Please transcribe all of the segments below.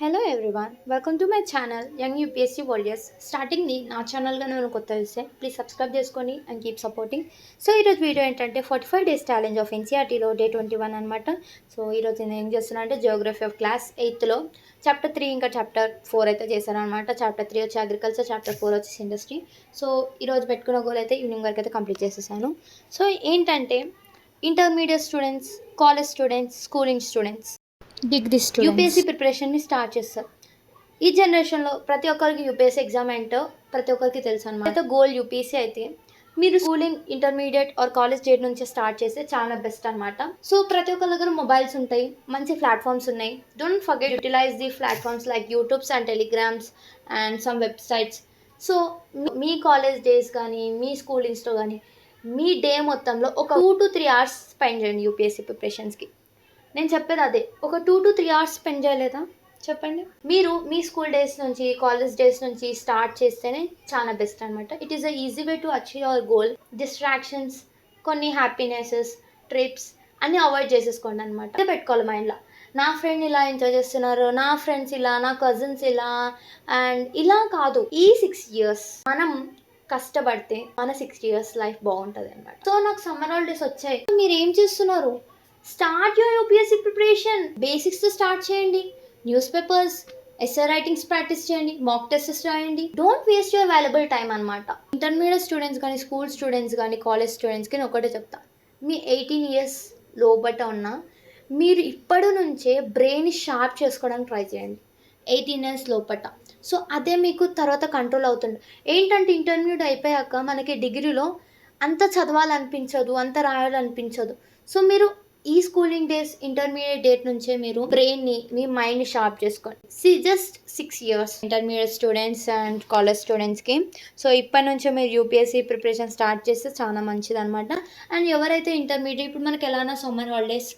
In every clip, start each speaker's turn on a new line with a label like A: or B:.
A: Hello everyone welcome to my channel young UPSC warriors స్టార్టింగ్ని నా ఛానల్గా నేను కొత్త చూస్తే ప్లీజ్ సబ్స్క్రైబ్ చేసుకోండి అండ్ కీప్ సపోర్టింగ్. సో ఈరోజు వీడియో ఏంటంటే 45 డేస్ ఛాలెంజ్ ఆఫ్ ఎన్సీఆర్టీలో డే 21 అనమాట. సో ఈరోజు నేను ఏం చేస్తున్నా అంటే జియోగ్రఫీ ఆఫ్ క్లాస్ 8లో చాప్టర్ 3 ఇంకా చాప్టర్ 4 అయితే చేశాను అనమాట. చాప్టర్ 3 వచ్చి అగ్రికల్చర్, చాప్టర్ 4 వచ్చి ఇండస్ట్రీ. సో ఈరోజు పెట్టుకున్న గోల్ అయితే ఈవినింగ్ వరకు అయితే కంప్లీట్ చేసేసాను. సో ఏంటంటే intermediate students, college students, schooling students,
B: degree students
A: UPSC ప్రిపరేషన్ని స్టార్ట్ చేస్తారు. ఈ జనరేషన్లో ప్రతి ఒక్కరికి యూపీఎస్సీ ఎగ్జామ్ ఏంటో ప్రతి ఒక్కరికి తెలుసు అనమాట. అయితే గోల్ యూపీఎస్సీ అయితే మీరు schooling, intermediate or college date నుంచి స్టార్ట్ చేస్తే చాలా బెస్ట్ అనమాట. సో ప్రతి ఒక్కరి దగ్గర మొబైల్స్ ఉంటాయి, మంచి ప్లాట్ఫామ్స్ ఉన్నాయి. Don't forget utilize the platforms like YouTubes and Telegrams and some websites. So మీ కాలేజ్ డేస్ కానీ మీ స్కూలింగ్స్లో కానీ మీ డే మొత్తంలో ఒక 2 to 3 hours స్పెండ్ చేయండి యూపీఎస్సీ ప్రిపరేషన్స్కి. నేను చెప్పేది అదే, ఒక 2 to 3 hours స్పెండ్ చేయలేదా చెప్పండి. మీరు మీ స్కూల్ డేస్ నుంచి, కాలేజ్ డేస్ నుంచి స్టార్ట్ చేస్తేనే చాలా బెస్ట్ అనమాట. It is a easy way to achieve hour goal. Distractions, కొన్ని హ్యాపీనెసెస్, ట్రిప్స్ అన్నీ అవాయిడ్ చేసేసుకోండి అనమాట. పెట్టుకోవాలి మైండ్లో, నా ఫ్రెండ్ ఇలా ఎంజాయ్ చేస్తున్నారు, నా ఫ్రెండ్స్ ఇలా, నా కజిన్స్ ఇలా, అండ్ ఇలా కాదు. ఈ 6 years మనం కష్టపడితే మన 6 years లైఫ్ బాగుంటుంది అనమాట. సో నాకు సమ్మర్ హాలిడేస్ వచ్చాయి, మీరు ఏం చేస్తున్నారు? Start your UPSC preparation. బేసిక్స్తో స్టార్ట్ చేయండి. News papers, essay writings practice చేయండి, మాక్ టెస్ట్స్ రాయండి. Don't waste your valuable time అనమాట. ఇంటర్మీడియట్ స్టూడెంట్స్ కానీ, స్కూల్ స్టూడెంట్స్ కానీ, కాలేజ్ స్టూడెంట్స్కి నేను ఒకటే చెప్తా, మీ 18 years లోబట ఉన్న మీరు ఇప్పటి నుంచే బ్రెయిన్ షార్ప్ చేసుకోవడానికి ట్రై చేయండి. 18 years లోపట. సో అదే మీకు తర్వాత కంట్రోల్ అవుతుంది. ఏంటంటే ఇంటర్మీడియట్ అయిపోయాక మనకి డిగ్రీలో అంత చదవాలనిపించదు, అంత రాయాలనిపించదు. సో మీరు ఈ స్కూలింగ్ డేస్, ఇంటర్మీడియట్ డేట్ నుంచే మీరు బ్రెయిన్ని, మీ మైండ్ని షార్ప్ చేసుకోండి. Just 6 years intermediate students and college స్టూడెంట్స్కి. సో ఇప్పటి నుంచే మీరు యూపీఎస్సీ ప్రిపరేషన్ స్టార్ట్ చేస్తే చాలా మంచిది అనమాట. అండ్ ఎవరైతే ఇంటర్మీడియట్, ఇప్పుడు మనకి ఎలానా సమ్మర్ హాలిడేస్,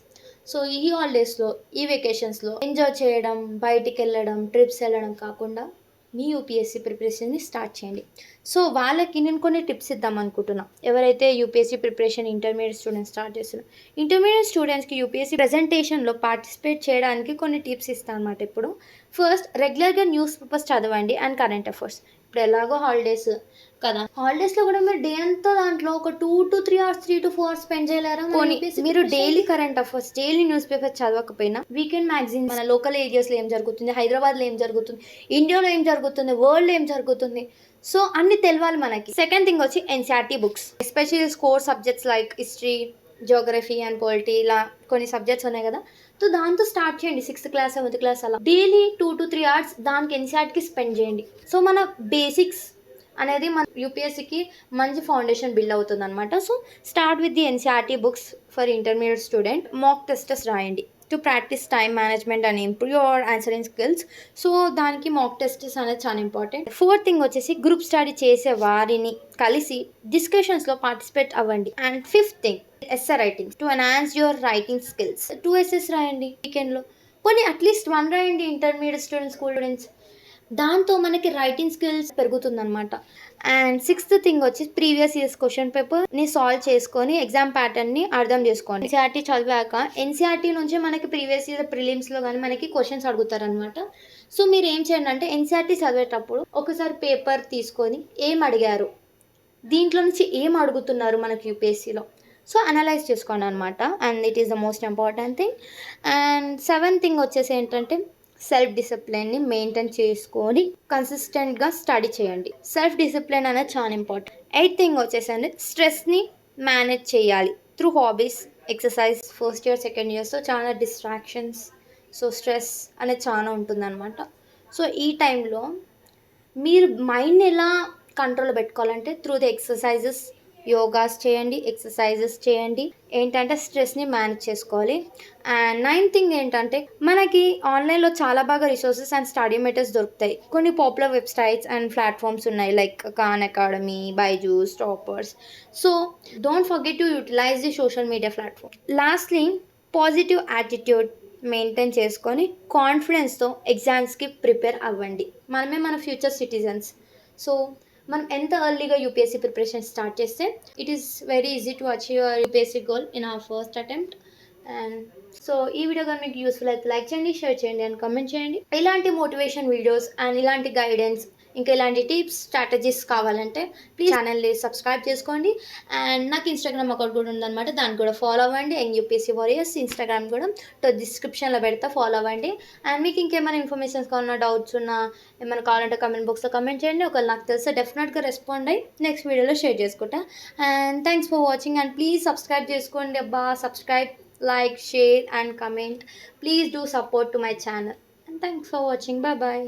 A: సో ఈ హాలిడేస్లో, ఈ వెకేషన్స్లో ఎంజాయ్ చేయడం, బయటికి వెళ్ళడం, ట్రిప్స్ వెళ్ళడం కాకుండా మీ యూపీఎస్సీ ప్రిపరేషన్ని స్టార్ట్ చేయండి. సో వాళ్ళకి నేను కొన్ని టిప్స్ ఇద్దాం అనుకుంటున్నా, ఎవరైతే UPSC preparation intermediate students start చేస్తున్నారు. ఇంటర్మీడియట్ స్టూడెంట్స్కి యూపీఎస్సీ ప్రజెంటేషన్లో పార్టిసిపేట్ చేయడానికి కొన్ని టిప్స్ ఇస్తాను అనమాట. ఇప్పుడు ఫస్ట్, రెగ్యులర్గా న్యూస్ పేపర్స్ చదవండి అండ్ కరెంట్ అఫైర్స్. ఇప్పుడు ఎలాగో హాలిడేస్ కదా, హాలిడేస్లో కూడా మీరు డే అంతా దాంట్లో ఒక 2 to 3 hours, 3 to 4 hours spend చేయలేరా? మీరు daily current affairs, daily news paper చదవకపోయినా వీకెండ్ మ్యాగజైన్, మన లోకల్ ఏరియాస్లో ఏం జరుగుతుంది, హైదరాబాద్లో ఏం జరుగుతుంది, ఇండియాలో ఏం జరుగుతుంది, వరల్డ్లో ఏం జరుగుతుంది, సో అన్ని తెలవాలి మనకి. సెకండ్ థింగ్ వచ్చి NCERT books, especially score subjects like history, Geography and polity, ఇలా కొన్ని సబ్జెక్ట్స్ ఉన్నాయి కదా. సో దాంతో స్టార్ట్ చేయండి. 6th class, 7th class అలా డైలీ 2 to 3 hours దానికి ఎన్సీఆర్టీకి స్పెండ్ చేయండి. సో మన బేసిక్స్ అనేది మన యూపీఎస్సీకి మంచి ఫౌండేషన్ బిల్డ్ అవుతుంది అనమాట. So start with the NCERT books for intermediate student. Mock tests రాయండి to practice time management and improve your answering skills. So దానికి మాక్ టెస్టెస్ అనేది చాలా ఇంపార్టెంట్. ఫోర్త్ థింగ్ వచ్చేసి గ్రూప్ స్టడీ చేసే వారిని కలిసి డిస్కషన్స్లో పార్టిసిపేట్ అవ్వండి. And fifth thing, essay writing to enhance your writing skills. 2 essays రాయండి వీకెండ్లో, కొన్ని అట్లీస్ట్ 1 రాయండి. ఇంటర్మీడియట్ స్టూడెంట్స్, స్కూల్ స్టూడెంట్స్, దాంతో మనకి రైటింగ్ స్కిల్స్ పెరుగుతుందన్నమాట. అండ్ సిక్స్త్ థింగ్ వచ్చి ప్రీవియస్ ఇయర్స్ క్వశ్చన్ పేపర్ని సాల్వ్ చేసుకొని ఎగ్జామ్ ప్యాటర్న్ని అర్థం చేసుకోండి. ఎన్సీఆర్టీ చదివాక ఎన్సీఆర్టీ నుంచి మనకి ప్రీవియస్ ఇయర్ ప్రిలిమ్స్లో కానీ మనకి క్వశ్చన్స్ అడుగుతారనమాట. సో మీరు ఏం చేయండి అంటే ఎన్సీఆర్టీ చదివేటప్పుడు ఒకసారి పేపర్ తీసుకొని ఏం అడిగారు, దీంట్లో నుంచి ఏం అడుగుతున్నారు మనకి యూపీఎస్సీలో, సో అనలైజ్ చేసుకోండి అనమాట. And it is the most important thing. And seventh thing వచ్చేసి ఏంటంటే సెల్ఫ్ డిసిప్లిన్ని మెయింటైన్ చేసుకొని కన్సిస్టెంట్గా స్టడీ చేయండి. సెల్ఫ్ డిసిప్లిన్ అనేది చాలా ఇంపార్టెంట్. ఎయిత్ థింగ్ వచ్చేసండి స్ట్రెస్ని మేనేజ్ చేయాలి through hobbies, exercise. First year, second ఇయర్స్లో చాలా డిస్ట్రాక్షన్స్, సో స్ట్రెస్ అనేది చాలా ఉంటుందన్నమాట. సో ఈ టైంలో మీరు మైండ్ని ఎలా కంట్రోల్లో పెట్టుకోవాలంటే త్రూ ది ఎక్సర్సైజెస్, యోగాస్ చేయండి, ఎక్సర్సైజెస్ చేయండి. ఏంటంటే స్ట్రెస్ని మేనేజ్ చేసుకోవాలి. అండ్ నైన్త్ థింగ్ ఏంటంటే మనకి ఆన్లైన్లో చాలా బాగా రిసోర్సెస్ అండ్ స్టడీ మెటీరియల్స్ దొరుకుతాయి. కొన్ని పాపులర్ వెబ్సైట్స్ అండ్ ప్లాట్ఫామ్స్ ఉన్నాయి like Khan Academy, Byju's, toppers. So don't forget to utilize the social media platform. Lastly, positive attitude maintain చేసుకొని కాన్ఫిడెన్స్తో ఎగ్జామ్స్కి ప్రిపేర్ అవ్వండి. మనమే మన ఫ్యూచర్ సిటిజన్స్. సో మనం ఎంత ఎర్లీగా యూపీఎస్సీ ప్రిపరేషన్ స్టార్ట్ చేస్తే it is very easy to achieve UPSC goal in our first attempt. And so ఈ వీడియో కానీ మీకు యూస్ఫుల్ అయితే లైక్ చేయండి, షేర్ చేయండి అండ్ కామెంట్ చేయండి. ఇలాంటి మోటివేషన్ వీడియోస్ అండ్ ఇలాంటి గైడెన్స్ ఇంకా ఇలాంటి టిప్స్ స్ట్రాటజీస్ కావాలంటే ప్లీజ్ ఛానల్ని సబ్స్క్రైబ్ చేసుకోండి. అండ్ నాకు ఇన్స్టాగ్రామ్ అకౌంట్ కూడా ఉందన్నమాట, దాన్ని కూడా ఫాలో అవ్వండి. యూపీఎస్సీ వారియర్స్ ఇన్స్టాగ్రామ్ కూడా డిస్క్రిప్షన్లో పెడతా, ఫాలో అవ్వండి. అండ్ మీకు ఇంకేమైనా ఇన్ఫర్మేషన్స్ కావాలన్నా, డౌట్స్ ఉన్నా, ఏమైనా కావాలంటే కమెంట్ బాక్స్లో కమెంట్ చేయండి. ఒకవేళ నాకు తెలిస్తే డెఫినెట్గా రెస్పాండ్ అయ్యి నెక్స్ట్ వీడియోలో షేర్ చేసుకుంటా. And thanks for watching and please subscribe చేసుకోండి అబ్బా. Subscribe, like, share and comment. Please do support to my channel and thanks for watching. Bye bye.